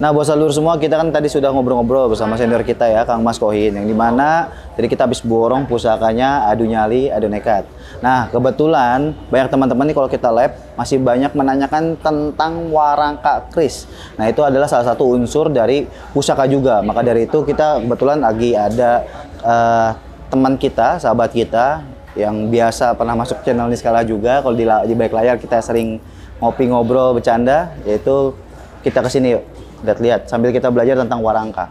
Nah, bos salur semua, kita kan tadi sudah ngobrol-ngobrol bersama senior kita ya, Kang Mas Kohin, yang dimana jadi kita habis borong pusakanya adu nyali, adu nekat. Nah, kebetulan banyak teman-teman nih kalau kita lab masih banyak menanyakan tentang warangka kris. Nah, itu adalah salah satu unsur dari pusaka juga. Maka dari itu kita kebetulan lagi ada teman kita, sahabat kita yang biasa pernah masuk channel Niskala juga. Kalau di balik layar kita sering ngopi, ngobrol, bercanda, yaitu kita kesini yuk. Lihat sambil kita belajar tentang warangka.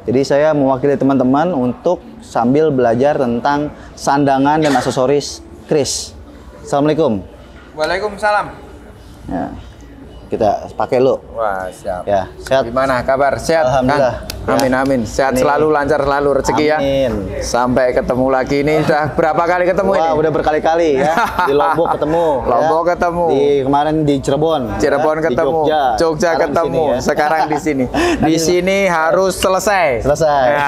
Jadi saya mewakili teman-teman untuk sambil belajar tentang sandangan dan aksesoris kris. Assalamualaikum. Waalaikumsalam. Ya, kita pakai lu. Wah, siap. Ya, sehat. Gimana kabar? Sehat? Alhamdulillah. Kan? Amin, amin. Sehat Ini. selalu, lancar selalu rezeki ya. Amin. Sampai ketemu lagi. Ini udah berapa kali ketemu ini? Wah, udah berkali-kali ya. Di Lombok ketemu. Lombok ketemu. Di kemarin di Cirebon. Cirebon ya. ketemu. Di Jogja. Jogja Sekarang ketemu. di sini, ya. Sekarang di sini. Di sini harus selesai. Selesai. Ya.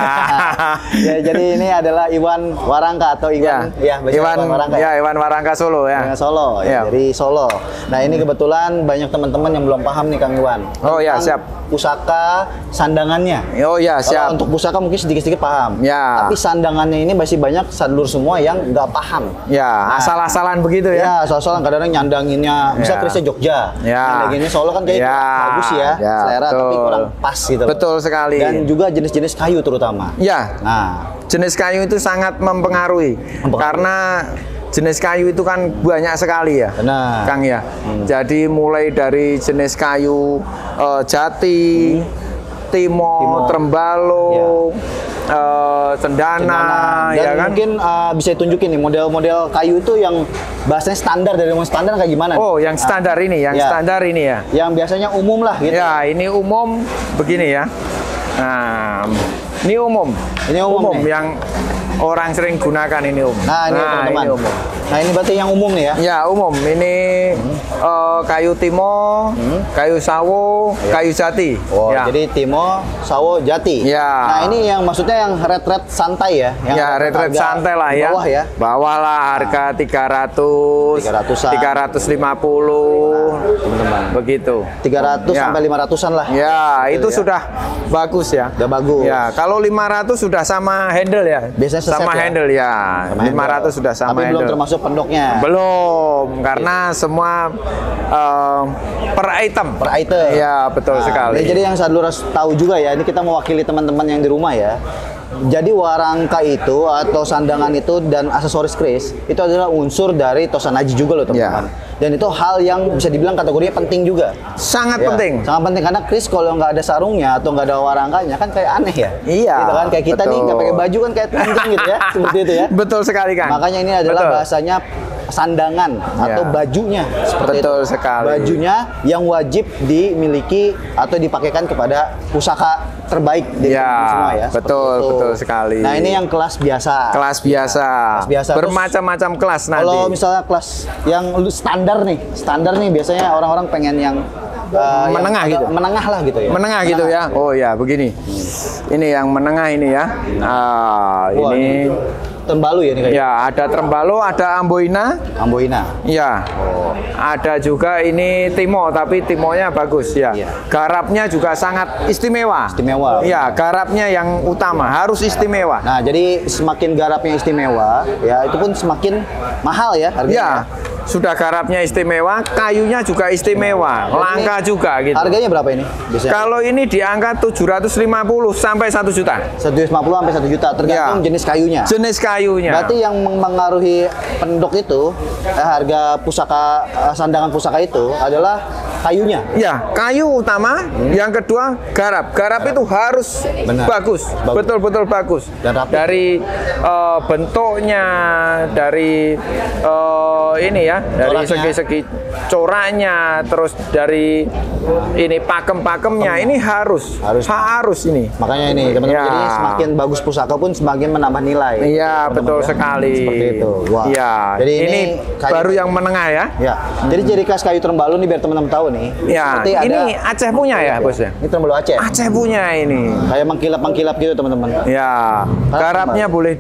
Ya, jadi ini adalah Iwan Warangka atau Iwan Iwan Warangka. Ya, Iwan Warangka Solo ya. Dengan Solo, Ya. dari Solo. Nah, ini kebetulan banyak teman-teman yang belum paham nih Kang Iwan. Oh ya, Tentang siap. Pusaka sandangannya. Oh ya, siap. Kalau untuk pusaka mungkin sedikit-sedikit paham. Ya. Tapi sandangannya ini masih banyak sadlur semua yang nggak paham. Ya, asal-asalan begitu ya. Ya, soal-soal kadang-kadang nyandanginnya, bisa Ya. krisnya Jogja. Ya. Nyandanginnya Solo kan kayak Ya. bagus ya, Ya, selera tapi betul. kurang pas gitu. Betul sekali. Dan juga jenis-jenis kayu terutama. Ya. Nah, Jenis kayu itu sangat mempengaruhi. Karena jenis kayu itu kan banyak sekali ya, benar. Kang ya. Jadi mulai dari jenis kayu jati, timo, trembalo, cendana, Dan ya kan. mungkin bisa tunjukin nih model-model kayu itu yang bahasanya standar, dari yang standar kayak gimana? Oh, yang standar ini, yang ya. standar ini ya. Yang biasanya umum lah gitu. Ya, ini umum begini ya. Nah, ini umum. Ini umum nih. yang orang sering gunakan ini umum. Nah, ini teman-teman. ini umum. Nah, ini berarti yang umum nih ya. Ya, umum. Ini kayu timo, kayu sawo, kayu jati. Oh, ya. jadi timo, sawo, jati. Ya. Nah, ini yang maksudnya yang red santai ya. Yang Ya, red harga santai lah di ya. bawah ya. Bawah lah harga 300, 300-an. 350, teman-teman. begitu. 300 Ya. sampai 500-an lah. Ya, itu ya. sudah bagus ya. Udah bagus. Ya, kalau 500 sudah sama handle ya. Biasanya seset sama ya? handle ya. Sama 500 sudah sama Tapi handle. belum termasuk pendoknya. Belum, karena semua per item. Per item. Ya, betul sekali. Jadi yang sadlur harus tahu juga ya, ini kita mewakili teman-teman yang di rumah ya. Jadi warangka itu atau sandangan itu dan aksesoris kris itu adalah unsur dari tosanaji juga loh teman-teman. Dan itu hal yang bisa dibilang kategorinya penting juga. Sangat Ya, penting. Sangat penting karena kris kalau nggak ada sarungnya atau nggak ada warangkanya kan kayak aneh ya. Iya, Gitu kan kayak kita nih nggak betul. pakai baju kan kayak telanjang gitu ya, seperti itu ya. Betul sekali, Kang. Makanya ini adalah Betul. bahasanya sandangan atau Ya. bajunya seperti Betul itu. sekali. Bajunya yang wajib dimiliki atau dipakaikan kepada pusaka terbaik dari Ya, semua ya. seperti betul, itu. betul sekali. Nah, ini yang kelas biasa. Kelas biasa. Kelas biasa. Bermacam-macam kelas nanti. Kalau misalnya kelas yang standar nih biasanya orang-orang pengen yang Menengah yang gitu. Menengah lah gitu ya. Menengah gitu ya. Oh ya, begini. Ini yang menengah ini ya. Wah, Ini Tembalu ya ini kayaknya. ya ada trembalo, ada amboina. Amboina. Ya. Ada juga ini timo, tapi timonya bagus ya. Iya. Garapnya juga sangat istimewa. Istimewa. Ya, garapnya yang utama harus istimewa. Nah, jadi semakin garapnya istimewa, ya itu pun semakin mahal ya harganya. Ya, sudah garapnya istimewa, kayunya juga istimewa, Dan langka ini juga gitu. Harganya berapa ini? Biasanya? Kalau ini di angka 750 sampai 1 juta. 150 sampai 1 juta tergantung Ya. jenis kayunya. Jenis kayunya. Berarti yang mempengaruhi pendok itu harga pusaka sandangan pusaka itu adalah kayunya. Ya, kayu utama, yang kedua garap. Garap itu harus Benar. bagus. Bagus. Betul-betul bagus. Dan rapi. Dari bentuknya, dari ini ya, dari Coraknya. segi-segi coraknya, terus dari ini pakem-pakemnya, ini harus ini. Makanya ini teman-teman, Ya. jadi semakin bagus pusaka pun semakin menambah nilai. Iya, Teman-teman, betul ya. sekali. Seperti itu. Wah. Iya. Jadi ini kayu- baru yang menengah ya. Ya. Jadi ciri khas kayu Trembalu nih biar teman-teman tahu nih. Ya, Seperti ini Aceh punya ya, Bos ya. Ini Trembalu Aceh. Aceh punya ini. Kayak mengkilap-mengkilap gitu teman-teman. Ya, garapnya boleh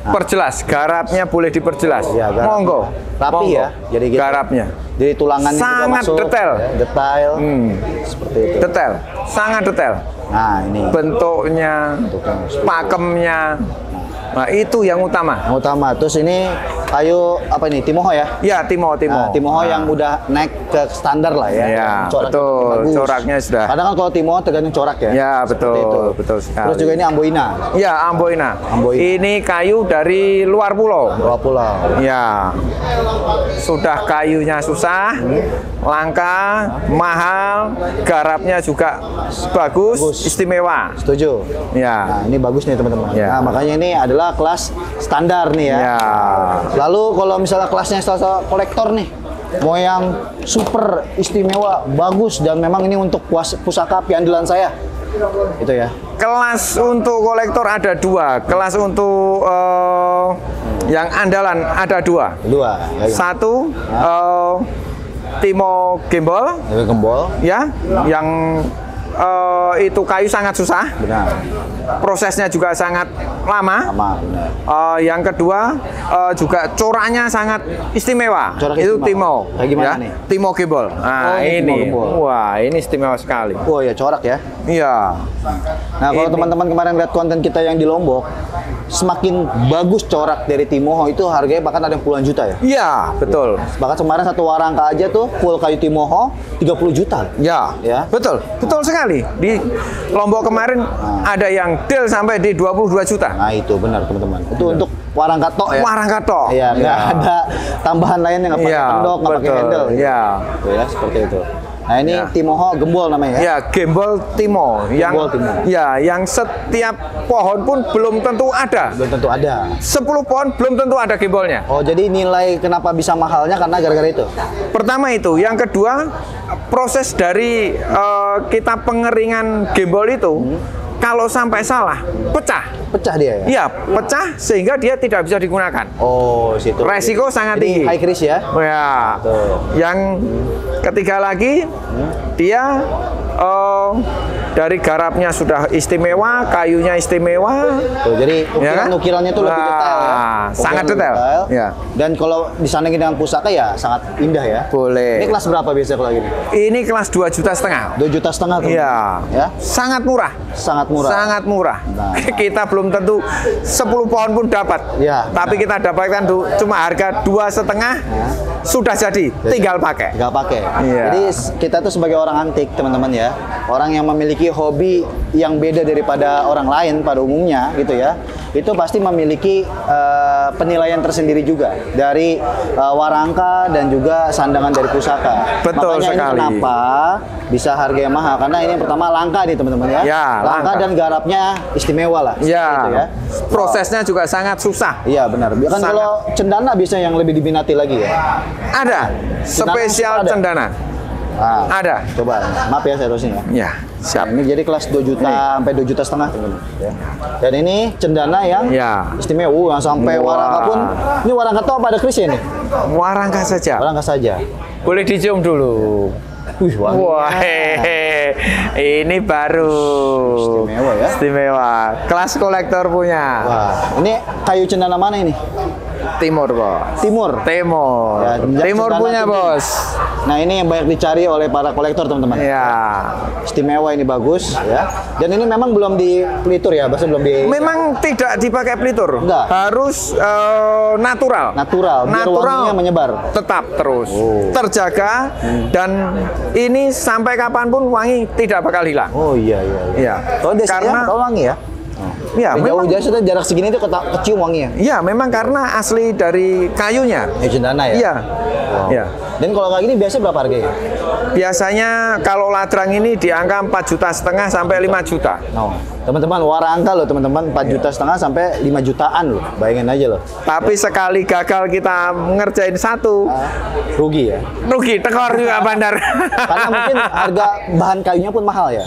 perjelas, garapnya boleh diperjelas. Ya, garapnya. Monggo. Rapi Monggo. ya, jadi gitu. Garapnya. Jadi tulangannya juga Sangat masuk, detail. ya, detail. Seperti itu. Detail, sangat detail. Nah, ini Bentuknya, pakemnya. Nah, itu yang utama. yang utama. Terus ini kayu apa ini? Timoho ya? Ya, Timo. Nah, Timoho yang udah naik ke standar lah ya. Ya, Coraknya betul. bagus. Coraknya sudah. Kadang kan kalau Timoho tergantung corak ya. Ya, Seperti itu. betul, betul sekali. Terus juga ini Amboina. Ya, Amboina. Amboina. Ini kayu dari luar pulau. Dua pulau. Ya, sudah kayunya susah, langka, mahal, garapnya juga bagus, istimewa. Setuju. Ya, Nah, ini bagus nih teman-teman. Ya. Nah, makanya ini adalah kelas standar nih ya. ya, Lalu kalau misalnya kelasnya salah kolektor nih, mau yang super istimewa, bagus dan memang ini untuk pusaka andalan saya. Itu ya. kelas untuk kolektor ada dua, kelas untuk yang andalan ada dua. Dua. Ya, Satu Timo Gembol, gembol. ya, yang itu kayu sangat susah. Benar. Prosesnya juga sangat lama. Sama, benar. Yang kedua juga coraknya sangat istimewa. Corak Itu istimewa. Timo. Kayak gimana ya? nih? Timo Gembol. Nah, Oh, ini Timo ini. Gembol. Wah, ini istimewa sekali. Oh ya, corak ya. Iya. Nah, kalau Ini. teman-teman kemarin lihat konten kita yang di Lombok, semakin bagus corak dari Timoho itu harganya bahkan ada yang puluhan juta ya. Iya, betul. Bahkan kemarin satu warangka aja tuh full kayu Timoho 30 juta. Ya, Ya. betul. Betul sekali. Di Lombok kemarin ada yang deal sampai di 22 juta. Nah, itu benar teman-teman. Itu untuk warangka tok ya. Warangka tok. Iya, nggak ada tambahan lain yang nggak pakai Iya, pendok, nggak pakai betul. handle. Iya. Tuh ya, seperti itu. Nah, ini Ya. Timoho gembol namanya ya. Ya, Gembol Timo yang Timo. ya, yang setiap pohon pun belum tentu ada. Belum tentu ada. 10 pohon belum tentu ada gembolnya. Oh, jadi nilai kenapa bisa mahalnya karena gara-gara itu. Pertama itu, yang kedua proses dari kita pengeringan gembol itu kalau sampai salah pecah. Pecah dia ya. Iya, pecah sehingga dia tidak bisa digunakan. Oh, situ. Resiko sangat Jadi tinggi. high risk ya. Ya. Betul. Yang ketiga lagi dia dari garapnya sudah istimewa, kayunya istimewa. Tuh, jadi Ya kan? ukiran-ukirannya tuh lebih Nah, detail ya. sangat Ukiran detail. Ya. Dan kalau disandingin dengan pusaka ya sangat indah ya. Boleh. Ini kelas berapa biasanya kalau gini? Ini kelas 2,5 juta. 2,5 juta. Iya. Ya. Sangat murah. Sangat murah. Sangat murah. Nah. Kita belum tentu 10 pohon pun dapat. Ya, Tapi kita dapatkan cuma harga 2,5 sudah jadi, tinggal pakai. Tinggal pakai. Iya. Jadi kita tuh sebagai orang antik teman-teman ya, orang yang memiliki hobi yang beda daripada orang lain pada umumnya gitu ya, itu pasti memiliki penilaian tersendiri juga dari warangka dan juga sandangan dari pusaka. Betul Makanya sekali. ini kenapa bisa harganya mahal karena ini yang pertama langka nih teman-teman ya. Ya, langka. dan garapnya istimewa lah. seperti itu Ya, prosesnya juga sangat susah. Iya benar. Kan Sangat. kalau cendana biasanya yang lebih diminati lagi ya. Ada spesial ada. cendana. Nah, Ada. Coba, maaf ya saya terusin ya. Ya, siap. Ini jadi kelas 2 juta sampai 2,5 juta teman-teman. Ya. Dan ini cendana yang Ya. istimewa, yang sampai Wah. warangka pun. Ini warangka tuh apa ada kris ya nih? Warangka saja. Warangka saja. Boleh dicium dulu. Wih, wangi. Wah, hehehe. Ini baru. Istimewa ya. Istimewa. Kelas kolektor punya. Wah, ini kayu cendana mana ini? Timur, Bos. Timur. Timur. Ya, Timur cendana punya, timur. Bos. Nah, ini yang banyak dicari oleh para kolektor teman-teman. Ya. Istimewa ini bagus ya. Dan ini memang belum dipelitur ya, bahasa belum di Memang tidak dipakai pelitur. Enggak. Harus natural. natural, biar wanginya menyebar. Tetap terus Oh. terjaga dan ini sampai kapanpun wangi tidak bakal hilang. Oh iya iya. Iya. Kalau dia Karena- kalau wangi ya. Ya, Jauh memang. jauh jarak segini tuh kecium wanginya. Iya, memang karena asli dari kayunya. Cendana ya. Iya. Wow. Iya. Dan kalau kayak gini biasa berapa harganya? Biasanya kalau ladrang ini di angka 4,5 juta sampai 5 juta. No. Teman-teman warangka loh teman-teman 4,5 juta sampai 5 jutaan loh. Bayangin aja loh. Tapi sekali gagal kita ngerjain satu, Rugi ya. rugi tekor juga bandar. Karena mungkin harga bahan kayunya pun mahal ya.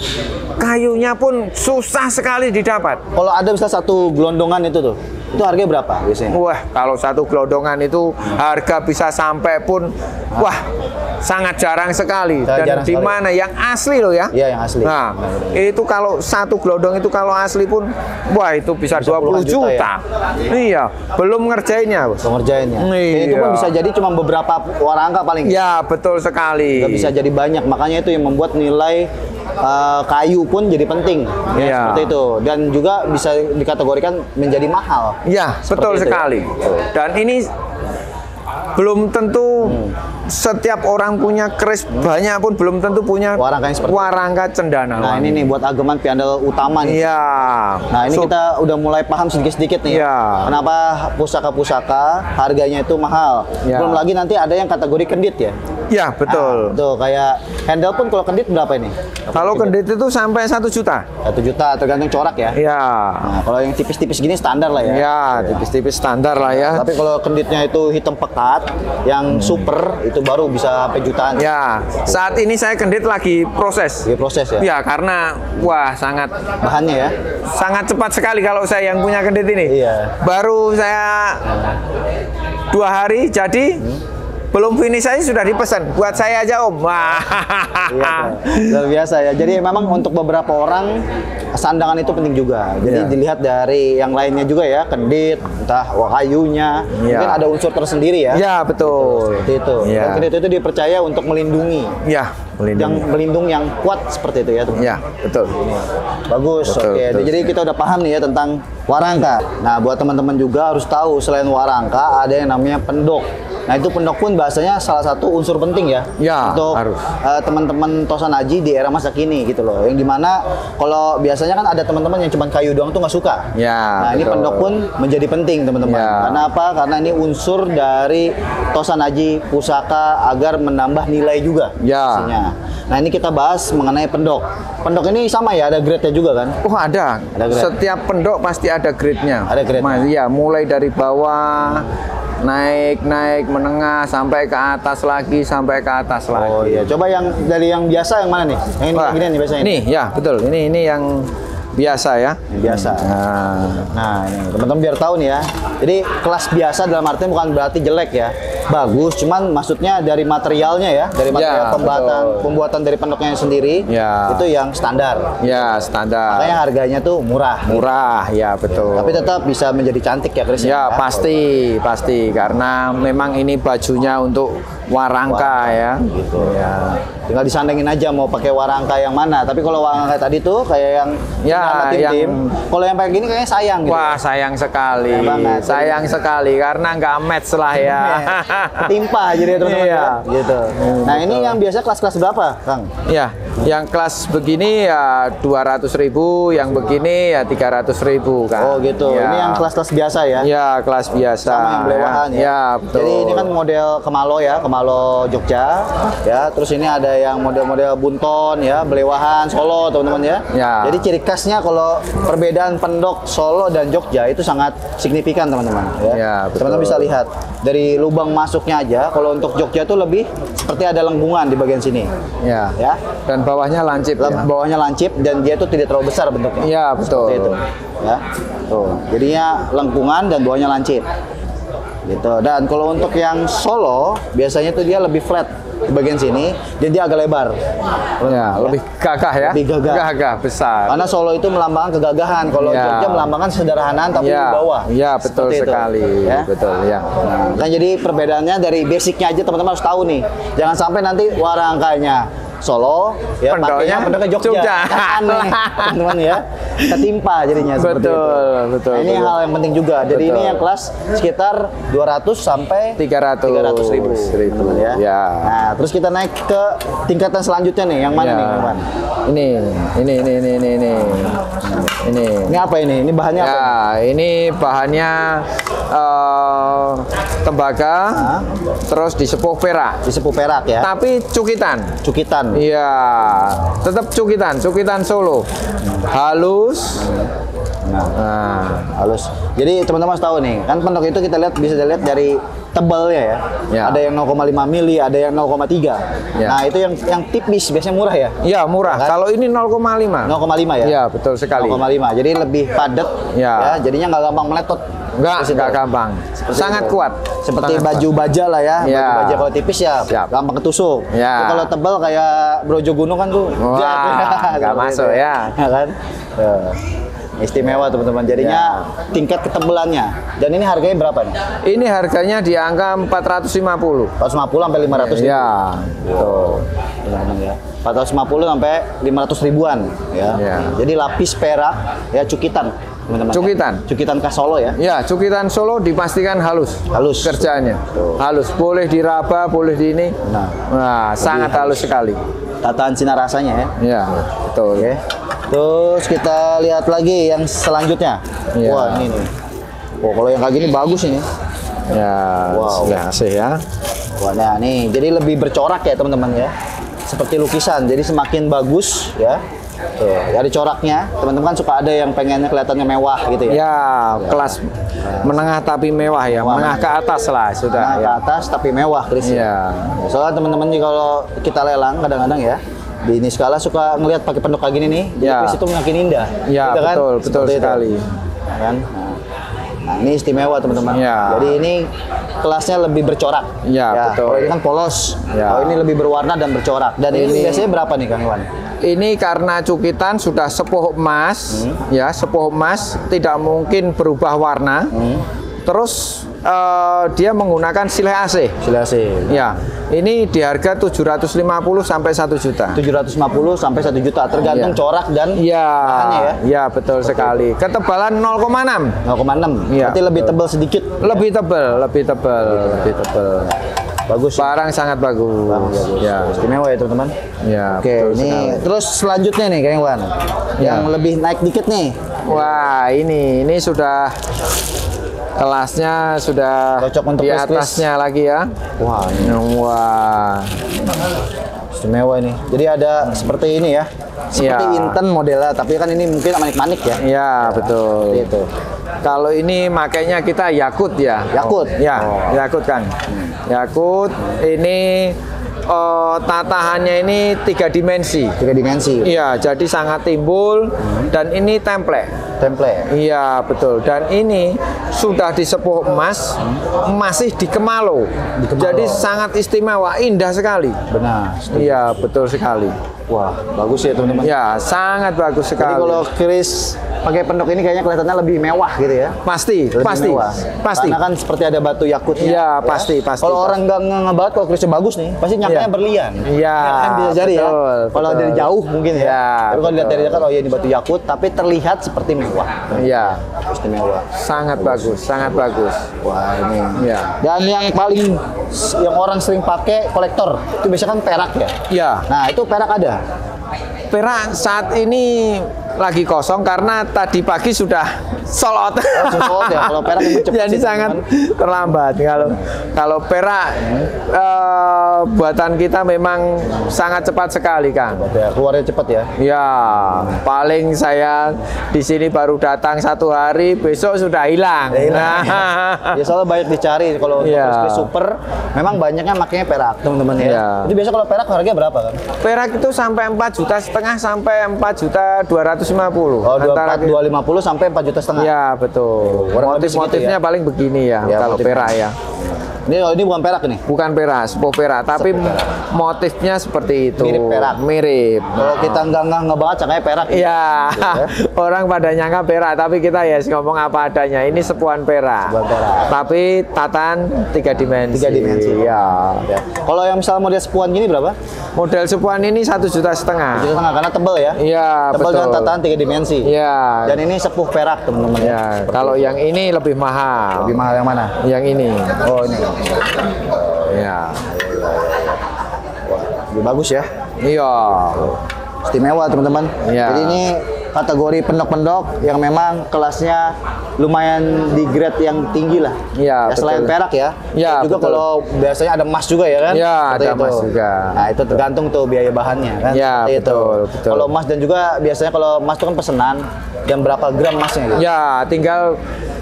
Kayunya pun susah sekali didapat. Kalau ada bisa satu gelondongan itu tuh Itu harganya berapa biasanya? Wah, kalau satu gelondongan itu harga bisa sampai pun wah, sangat jarang sekali. Dan Jarang di sekali. mana yang asli loh ya? Iya, yang asli. Nah, itu kalau satu gelondong itu kalau asli pun wah itu bisa 20 puluhan juta juta. Iya, belum ngerjainnya, Bos. Pengerjainnya. Iya. Itu pun bisa jadi cuma beberapa warangka paling. Ya, betul sekali. Nggak bisa jadi banyak, makanya itu yang membuat nilai kayu pun jadi penting ya, Iya. seperti itu, dan juga bisa dikategorikan menjadi mahal. Ya, Seperti betul itu ya. sekali. Dan ini belum tentu setiap orang punya keris banyak pun belum tentu punya Warangka yang seperti itu. warangka cendana. Nah, ini nih buat ageman piandel utama nih. Iya. Nah, ini kita udah mulai paham sedikit-sedikit nih. Iya. Kenapa pusaka-pusaka harganya itu mahal. Iya. Belum lagi nanti ada yang kategori kendit ya. Ya, betul. Nah, tuh kayak handle pun kalau kendit berapa ini? Kalau kendit itu sampai 1 juta. 1 juta tergantung corak ya. Iya. Nah, kalau yang tipis-tipis gini standar lah ya. Ya, tipis-tipis standar lah ya. Tapi kalau kenditnya itu hitam pekat, yang super itu baru bisa sampai jutaan. Ya, saat ini saya kendit lagi proses. Dia proses ya. Ya, karena wah sangat Bahannya ya. sangat cepat sekali kalau saya yang punya kendit ini. Iya. Baru saya 2 hari jadi. Belum finish saya sudah dipesan buat saya aja Om. Wah. Iya, luar biasa ya. Jadi memang untuk beberapa orang sandangan itu penting juga. Jadi Iya. dilihat dari yang lainnya juga ya, kendit, entah kayunya, Iya. mungkin ada unsur tersendiri ya. Ya betul. Seperti itu. Iya. Dan kendit itu dipercaya untuk melindungi, Ya, yang melindung yang kuat seperti itu ya, teman. Ya, betul. Bagus. Betul, Oke. betul. Jadi kita udah paham nih ya tentang warangka. Nah, buat teman-teman juga harus tahu selain warangka ada yang namanya pendok. Nah, itu pendok pun bahasanya salah satu unsur penting ya, Ya, untuk harus. teman-teman Tosanaji di era masa kini gitu loh. Yang dimana kalau biasanya kan ada teman-teman yang cuma kayu doang tuh nggak suka. Ya, Nah, ini betul. pendok pun menjadi penting teman-teman. Ya. Karena apa? Karena ini unsur dari Tosanaji pusaka agar menambah nilai juga. Ya. Pastinya. Nah, ini kita bahas mengenai pendok. Pendok ini sama ya, ada grade-nya juga kan? Oh ada. Ada grade. Setiap pendok pasti ada grade-nya. Ada grade-nya. Iya, mulai dari bawah naik menengah sampai ke atas lagi sampai ke atas lagi. Oh iya, coba yang dari yang biasa yang mana nih? Yang ini Wah, gini nih biasanya. Nih, ya betul. Ini yang biasa ya. Yang biasa. Nah, Nah, ini teman-teman biar tahu nih ya. Jadi kelas biasa dalam artinya bukan berarti jelek ya. Bagus, cuman maksudnya dari materialnya ya, dari material betul. pembuatan dari pendoknya sendiri, Ya. itu yang standar. ya standar. Makanya harganya tuh murah. Murah, ya betul. Tapi tetap bisa menjadi cantik ya, Chris. Ya pasti karena memang ini bajunya untuk warangka ya. Gitu. Ya. Tinggal disandingin aja mau pakai warangka yang mana. Tapi kalau warangka tadi tuh kayak yang Ya, sama tim-tim, kalau yang pakai gini kayaknya sayang gitu. Wah sayang sekali, Sayang banget. sayang sekali karena nggak match lah ya. Ketimpa jadi ya, teman-teman Iya. ya. Gitu. Nah, ini betul. yang biasa kelas-kelas berapa, Kang? Ya, yang kelas begini ya 200.000, yang begini ya 300.000 kan. Oh gitu. Ya. Ini yang kelas-kelas biasa ya. Ya kelas biasa. Sama yang belewahan ya. Ya betul. Jadi ini kan model Kemalo ya, Kemalo Jogja ya. Terus ini ada yang model-model Bunton ya, Belewahan Solo teman-teman ya. Ya. Jadi ciri khasnya kalau perbedaan pendok Solo dan Jogja itu sangat signifikan teman-teman ya. Ya, betul. Teman-teman bisa lihat dari lubang masuknya aja. Kalau untuk Jogja itu lebih seperti ada lengkungan di bagian sini. Ya. Ya. Dan bawahnya lancip ya. Bawahnya lancip dan dia itu tidak terlalu besar bentuknya. Ya betul. Seperti itu. Ya. Tuh. Jadinya lengkungan dan bawahnya lancip. Gitu. Dan kalau untuk yang Solo biasanya tuh dia lebih flat di bagian sini dan dia agak lebar. Ya, lebih gagah ya. Lebih gagah. Gagah besar. Karena Solo itu melambangkan kegagahan. Kalau Ya. Jogja melambangkan kesederhanaan tapi di bawah. Ya betul Seperti itu. sekali. Ya. Betul ya. Nah, kan jadi perbedaannya dari basicnya aja teman-teman harus tahu nih. Jangan sampai nanti warangkanya Solo, ya Pendoknya pakainya Jogja. Jogja. Kan aneh, teman-teman ya. Ketimpa jadinya seperti itu. Betul. Nah, ini betul. hal yang penting juga. Jadi Betul. ini yang kelas sekitar 200 sampai 300.000. teman-teman ya. Ya. Nah, terus kita naik ke tingkatan selanjutnya nih. Yang mana Ya. nih, teman? Ini. Ini apa ini? Ini bahannya apa? Ya, ini bahannya tembaga, Hah? terus disepuh perak. Disepuh perak ya. Tapi cukitan. Cukitan. Iya, tetap cukitan Solo. Halus, Nah, halus. Jadi teman-teman harus tahu nih, kan pendok itu kita lihat bisa dilihat dari tebalnya ya. Ya. Ada yang 0,5 mili, ada yang 0,3. Ya. Nah, itu yang tipis biasanya murah ya. Iya, murah. Kan? Kalau ini 0,5. 0,5 ya? Iya, betul sekali. 0,5. Jadi lebih padat Ya. jadinya nggak gampang meletot. Enggak gampang. Sangat itu. kuat. Seperti Sangat baju baja lah ya. Ya. Baju baja kalau tipis ya Siap. gampang ketusuk. Ya. Tapi kalau tebal kayak brojo gunung kan tuh. Wah, nggak Seperti masuk itu. ya. Kan? Tuh. Istimewa teman-teman. Jadinya tingkat ketebalannya. Dan ini harganya berapa nih? Ini harganya di angka 450. 450 sampai 500 ribu. Ya. Tuh. Teman-teman ya. 450 sampai 500 ribuan ya. Ya. Jadi lapis perak ya cukitan teman-teman. Cukitan. Cukitan khas Solo ya. Ya, cukitan Solo dipastikan halus. Halus. Kerjaannya. Tuh. Halus. Boleh diraba, boleh di ini. Nah, sangat halus sekali. Tataan sinar rasanya ya. Ya, betul. Oke. Terus kita lihat lagi yang selanjutnya. Iya. Wah, ini nih. Wah, kalau yang kayak gini bagus ini. Ya, Wow. ya, sih ya. Wah, nah nih, jadi lebih bercorak ya teman-teman ya. Seperti lukisan, jadi semakin bagus ya. Tuh, dari coraknya, teman-teman kan suka ada yang pengennya kelihatannya mewah gitu ya. Ya, kelas menengah tapi mewah ya, menengah ke atas lah sudah. Nah, Ya. ke atas tapi mewah, Chris. Iya. Soalnya teman-teman nih kalau kita lelang kadang-kadang ya, di ini skala suka ngelihat pakai pendok kayak gini nih, jadi Ya. Chris itu makin indah. Ya, Gitu kan? betul, betul Seperti itu. sekali. Nah, kan? Nah, ini istimewa teman-teman. Ya. Jadi ini kelasnya lebih bercorak. Ya, betul. Kalau ini kan polos. Ya. Kalau ini lebih berwarna dan bercorak. Dan ini biasanya berapa nih Kang Iwan? Ini karena cukitan sudah sepuh emas, ya sepuh emas, tidak mungkin berubah warna. Terus dia menggunakan silih AC. Silase. Ya, ini di harga 750 sampai 1 juta. 750 sampai 1 juta tergantung Iya. corak dan Iya, bahannya ya. ya betul sekali. Ketebalan 0,6. 0,6. Iya, Berarti lebih betul. tebal sedikit. Lebih tebal, lebih tebal, lebih tebal. Bagus. Ya. Barang sangat bagus. Bagus. Ya, Istimewa ya teman-teman. ya. Oke, betul ini sekali. terus selanjutnya nih Kang Iwan. Yang Ya. lebih naik dikit nih. Wah, ini sudah kelasnya sudah Cocok untuk di Chris. atasnya lagi ya. Wah, ini Wah, istimewa ini. Jadi ada seperti ini ya. Seperti Iya. Inten modelnya, tapi kan ini mungkin manik-manik ya. ya betul. Seperti itu. Kalau ini makanya kita Yakut ya. Yakut? Ya, Oh. Yakut kan. Yakut ini tatahannya ini 3 dimensi. 3 dimensi. Iya, jadi sangat timbul dan ini template. Template. Iya, betul. Dan ini sudah disepuh emas, masih di kemalo. Jadi sangat istimewa, indah sekali. Benar. Iya, betul sekali. Wah, bagus ya teman-teman. Ya, sangat bagus Jadi sekali. kalau Chris pakai pendok ini kayaknya kelihatannya lebih mewah gitu ya. Pasti, Lebih pasti, mewah. pasti. Karena kan seperti ada batu yakutnya. Iya, pasti, pasti. Kalau orang nggak ngebanget, kalau Chrisnya bagus nih, pasti nyangkanya Iya. berlian. Iya, Kan bisa jadi ya. betul, Kalau betul. dari jauh mungkin ya. Iya, Tapi kalau dilihat dari betul. dekat, oh ya ini batu yakut, tapi terlihat seperti mewah. Iya, Istimewa. sangat bagus, sangat bagus. Wah ini. Iya. Dan yang paling yang orang sering pakai kolektor itu biasanya kan perak ya. Iya. Nah itu perak ada. Perak saat ini lagi kosong karena tadi pagi sudah solot. Langsung sold ya. Kalau perak itu cepet Jadi sih, sangat teman-teman. terlambat. Kalau perak buatan kita memang sangat cepat sekali, Kang. Ya, keluarnya cepet ya. Ya, paling saya di sini baru datang 1 hari, besok sudah hilang. Hilang. Nah, Ya soalnya banyak dicari kalau untuk Iya. Chris super, memang banyaknya makanya perak teman-teman ya. Iya. Itu biasa kalau perak harganya berapa kan? perak itu sampai 4,5 juta sampai 4,250 Oh, juta. 250 sampai 4,5 juta. Ya, betul. Kurang lebih segitu Motif-motifnya ya. paling begini ya, Ya, kalau motifnya. perak ya. Ini bukan perak nih. Bukan perak, sepuh perak, tapi motifnya seperti itu. Mirip perak. Mirip. Kalau kita nggak banget, cakanya perak. Iya, Gitu ya. orang pada nyangka perak, tapi kita ya ngomong apa adanya. Ini sepuhan perak. Sepuhan perak. Tapi tatan 3 dimensi. 3 dimensi. Iya. Ya. Kalau yang misalnya model sepuan gini berapa? Model sepuhan ini 1,5 juta. 1,5 juta karena tebel ya. Iya, Tebel betul. dengan tatahan 3 dimensi. Iya. Dan ini sepuh perak teman-teman. Ya, kalau yang ini lebih mahal. Lebih mahal yang mana? Yang ini. Oh ini. Ya. Lebih bagus ya. Iya. Istimewa teman-teman. Iya. Jadi ini kategori pendok-pendok yang memang kelasnya lumayan di grade yang tinggi lah. Iya, Ya, selain betul. perak ya. Ya, juga betul. kalau biasanya ada emas juga ya kan? Ya, Seperti ada emas juga. Nah, itu tergantung tuh biaya bahannya kan. Ya, Seperti betul, itu. betul. Kalau emas dan juga biasanya kalau emas itu kan pesanan dan berapa gram emasnya gitu. Ya, tinggal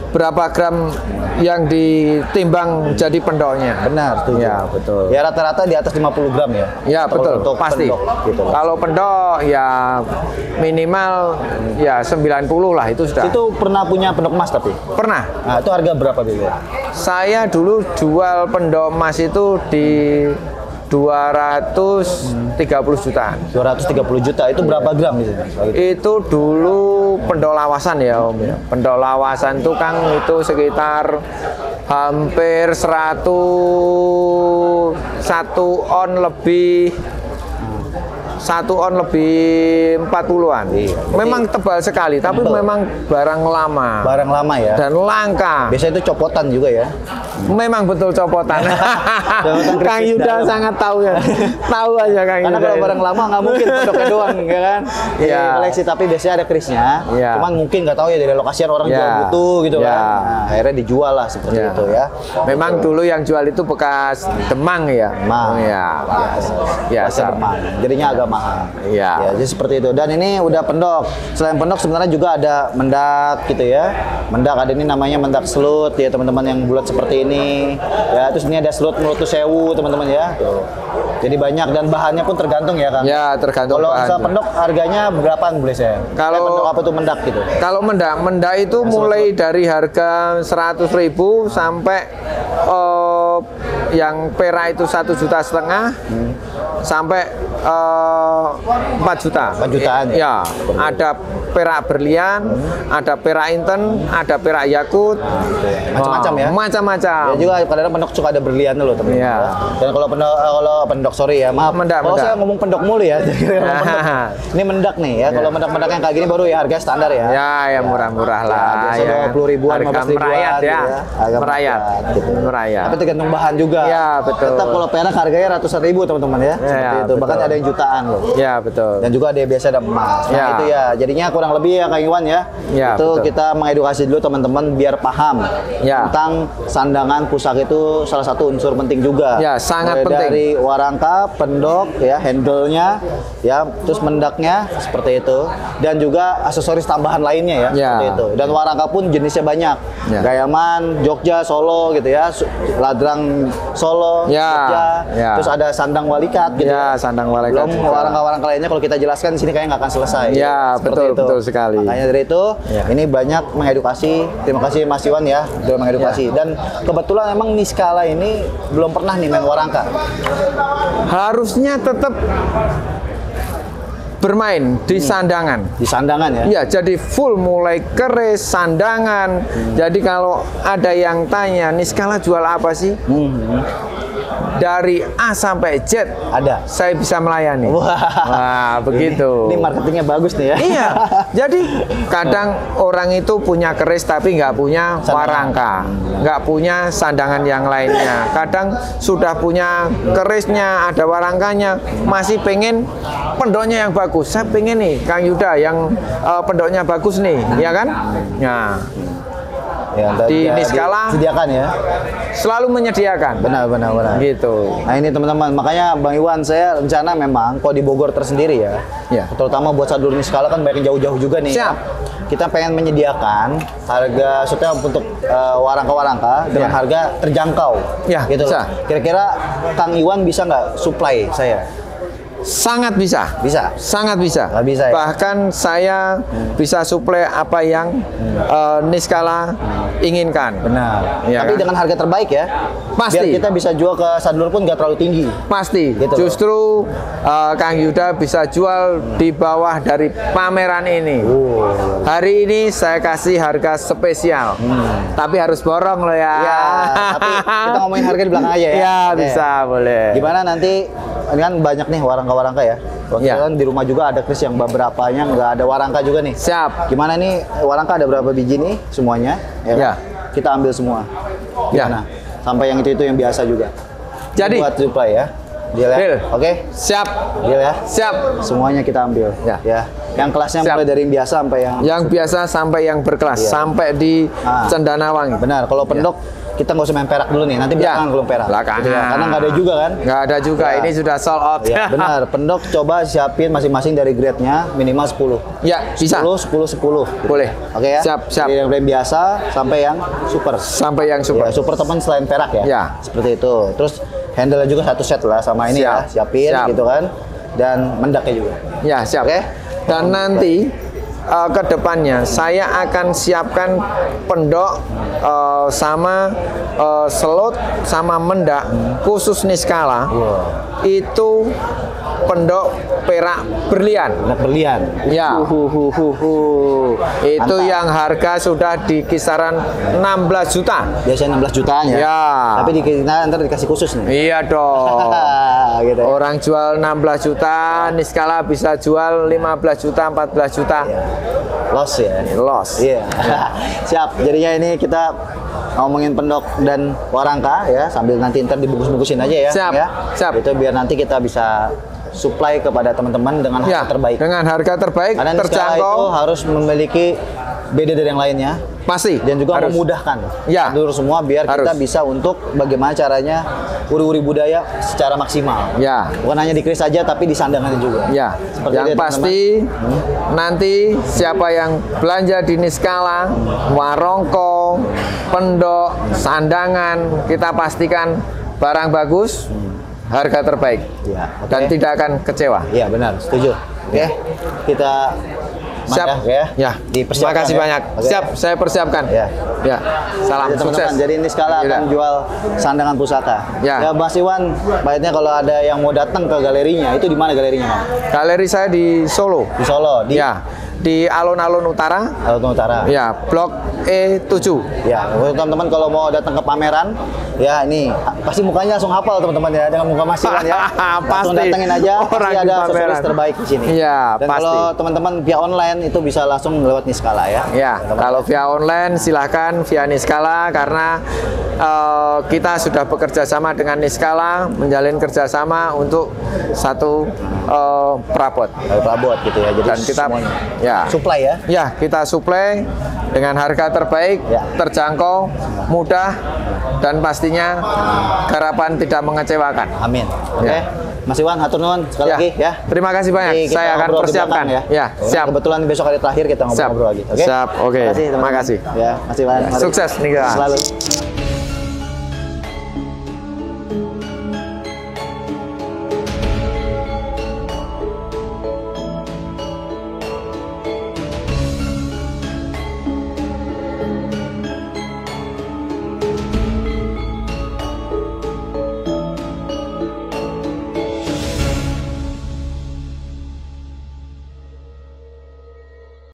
berapa gram yang ditimbang jadi pendoknya. Benar, setuju. Ya, betul. Ya rata-rata di atas 50 gram ya. Ya, Kalau betul, untuk pasti. pendok, gitu. Kalau pendok ya minimal ya 90 lah itu sudah. Itu pernah punya pendok emas tapi. Pernah. Nah, itu harga berapa Bego? Saya dulu jual pendok emas itu di 230 jutaan. 230 juta itu berapa gram di sini? Itu dulu pendok lawasan ya Om. Pendok lawasan itu kan itu sekitar hampir 1 on lebih 40-an. Iya. Memang tebal sekali, tapi memang barang lama Barang lama ya. dan langka. Biasanya itu copotan juga ya. Memang betul copotan. Copotan Kang krisis Yuda dalam. sangat tahu ya. Tahu aja Kang Yuda. Karena kalau barang lama nggak mungkin pendoknya doang, ya kan? Iya. Koleksi tapi biasanya ada krisnya. Iya. Cuman mungkin nggak tahu ya dari lokasian orang Iya. jual butuh gitu Iya. kan. Nah, akhirnya dijual lah seperti Ya. itu ya. Memang dulu yang jual itu bekas Demang ya. Demang. Ya. Biasa. Demang. Jadinya agak mahal. Iya. Ya, jadi seperti itu. Dan ini udah pendok. Selain pendok sebenarnya juga ada mendak gitu ya. Mendak ada ini namanya mendak selut ya teman-teman yang bulat seperti ini. Ya, terus ini ada selut Mulutus Sewu teman-teman ya. Tuh. Jadi banyak dan bahannya pun tergantung ya kan. Ya, tergantung Kalau bahannya. misal pendok harganya berapaan boleh saya? Kalau- pendok apa tuh mendak gitu? Kalau mendak itu mulai dari harga 100.000 sampai yang perak itu 1,5 juta sampai 4 juta. 4 jutaan ya? Ya, ada perak berlian, ada perak inten, ada perak yakut. Macam-macam ya? Macam-macam. Ya juga kadang-kadang pendok suka ada berlian loh teman-teman. Iya. Dan kalau pendok sorry ya, maaf. Mendak, kalau mendak. saya ngomong pendok mulu ya. jadi ngomong pendok. Ini mendak nih ya. Kalau mendak-mendak yang kayak gini baru ya harga standar ya. Ya, murah-murah lah. biasa ya. 20 ribuan, Harga 15 ribuan merayat gitu ya. Harga Merayat. gitu. Merayat. Tapi tergantung bahan juga. Ya, betul. Tetap kalau perak harganya ratusan ribu teman-teman ya. Seperti ya, itu. Bahkan betul. ada yang jutaan loh. Ya, betul. Dan juga ada yang biasa ada emas. Nah, Ya. itu ya. Jadinya kurang lebih ya Kang Iwan ya. Ya, itu betul. kita mengedukasi dulu teman-teman biar paham Ya. tentang sandangan pusaka itu salah satu unsur penting juga. Ya, sangat Mulai penting. Dari warangka, pendok ya, handle-nya ya, terus mendaknya seperti itu dan juga aksesoris tambahan lainnya ya, Ya. seperti itu. Dan warangka pun jenisnya banyak. Ya. Gayaman, Jogja, Solo gitu ya. Ladrang Solo, Ya. Jogja. Ya. Terus ada sandang walikat gitu Ya, sandang walikat Belum juga. warangka-warangka lainnya kalau kita jelaskan di sini kayaknya nggak akan selesai. Ya, Seperti betul, itu. betul sekali. Makanya dari itu Ya. ini banyak mengedukasi. Terima kasih Mas Iwan ya sudah mengedukasi. Ya. Dan kebetulan emang Niskala ini belum pernah nih main warangka. Harusnya tetap bermain di sandangan. Di sandangan ya. Ya, jadi full mulai keris, sandangan. Jadi kalau ada yang tanya, Niskala jual apa sih? Dari A sampai Z Ada. saya bisa melayani. Wah, begitu. Ini marketingnya bagus nih ya. Iya, jadi kadang orang itu punya keris tapi nggak punya warangka, nggak punya sandangan yang lainnya. Kadang sudah punya kerisnya, ada warangkanya, masih pengen pendoknya yang bagus. Saya pengen nih, Kang Yuda yang pendoknya bagus nih, ya kan? Nah, Ya, Di Niskala. disediakan ya. selalu menyediakan. Benar. Gitu. Nah ini teman-teman, makanya Bang Iwan saya rencana memang kalau di Bogor tersendiri ya, Ya. terutama buat sadur Niskala kan banyak yang jauh-jauh juga nih. Siap. Kita pengen menyediakan harga, maksudnya untuk warangka-warangka dengan Ya. harga terjangkau. Ya, gitu. bisa. Kira-kira Kang Iwan bisa nggak supply saya? Sangat bisa. Bisa. Sangat bisa. Nggak bisa ya? Bahkan saya bisa suplai apa yang Niskala inginkan. Benar. Iya Tapi kan? dengan harga terbaik ya. Pasti. Biar kita bisa jual ke sadulur pun nggak terlalu tinggi. Pasti. Gitu. Justru Kang Yuda bisa jual di bawah dari pameran ini. Hari ini saya kasih harga spesial. Tapi harus borong loh ya. Ya, tapi kita ngomongin harga di belakang aja ya. Ya, Oke. bisa, boleh. Gimana nanti, ini kan banyak nih warangka-warangka ya. Waktu Ya. kan di rumah juga ada kris yang beberapanya nggak ada warangka juga nih. Siap. Gimana nih warangka ada berapa biji nih semuanya? Kan? Ya. Kita ambil semua. Ya. Gimana? Sampai yang itu yang biasa juga. Jadi- buat supply ya. Deal ya? Deal. Oke? Siap. Deal ya? Siap. Semuanya kita ambil. Ya. Yang kelasnya Siap. mulai dari yang biasa sampai Yang biasa sampai yang berkelas, Iya. sampai di Ah. Cendanawangi. Benar, kalau pendok kita nggak usah main perak dulu nih, nanti belakangan belum perak. Belakangan. Gitu ya. Karena nggak ada juga kan? Nggak ada juga, Ya. ini sudah sold out. Ya, benar. Pendok coba siapin masing-masing dari grade-nya minimal 10. Ya, bisa. 10. Boleh. Oke ya? Siap, siap. Dari yang brand biasa sampai yang super. Sampai yang super. Ya, super teman selain perak ya? Ya. Seperti itu. Terus handle juga satu set lah sama ini ya, Siap. siapin Siap. gitu kan. Dan mendaknya juga. Ya, siap. Oke. Dan nanti ke depannya saya akan siapkan pendok sama selot sama mendak khusus Niskala. Itu pendok perak berlian. Mendak berlian. Ya. Itu Mantap. yang harga sudah di kisaran 16 juta. Biasanya 16 jutaan ya. Ya. Tapi di kita ntar dikasih khusus nih. Iya dong. Gitu ya. Orang jual 16 juta, Niskala bisa jual 15 juta, 14 juta. Loss ya. Loss. Iya. Siap. Jadinya ini kita ngomongin pendok dan warangka ya, sambil nanti ntar dibungkus-bungkusin aja ya. Siap, Ya. siap. Itu biar nanti kita bisa supply kepada teman-teman dengan harga Ya, terbaik. dengan harga terbaik, Karena Niskala itu terjangkau, harus memiliki beda dari yang lainnya pasti. dan juga harus. memudahkan Ya. seluruh semua biar kita Harus. bisa untuk bagaimana caranya uri-uri budaya secara maksimal. Ya. Bukan hanya di kris saja tapi di sandangannya juga. Ya, Seperti yang itu ya, pasti nanti siapa yang belanja di Niskala, warongko, pendok, sandangan, kita pastikan barang bagus, harga terbaik, Ya, oke. dan tidak akan kecewa. Iya benar, setuju. Oke, kita Siap. ya. Ya. Dipersiapkan Terima kasih ya. banyak. Oke. Siap, saya persiapkan. Ya. Ya. Salam Jadi, sukses. teman-teman, jadi ini Niskala Yaudah. akan jual sandangan pusaka. Ya. Mas Iwan, baiknya kalau ada yang mau datang ke galerinya, itu di mana galerinya, Bang? Galeri saya di Solo. Di Solo, di Ya, di Alun-Alun Utara. Alun Utara. Ya, Blok E7. Ya, untuk teman-teman kalau mau datang ke pameran, ya ini pasti mukanya langsung hafal teman-teman ya dengan muka Mas Iwan ya. Langsung Pasti. datengin aja, Orang pasti di ada pameran. aksesoris terbaik di sini. Iya, Dan pasti. kalau teman-teman via online itu bisa langsung lewat Niskala ya. Ya, Teman-teman. kalau via online silahkan via Niskala karena kita sudah bekerja sama dengan Niskala, menjalin kerjasama untuk satu perabot. Dari Prabot gitu ya. Jadi Dan kita semuanya. ya, Supply ya. ya kita suplai dengan harga terbaik, Ya. terjangkau, mudah, dan pastinya garapan tidak mengecewakan. Amin. Oke. Ya. Mas Iwan, hatur nuhun sekali Ya. lagi ya. Terima kasih banyak. Nanti kita Saya akan ngobrol di persiapkan. belakang Ya, siap. Kebetulan besok hari terakhir kita Siap. ngobrol lagi. Oke. Siap, oke. Terima kasih, teman-teman. Makasih. Ya, Mas Iwan. Ya, mari. sukses nih, guys. Selalu.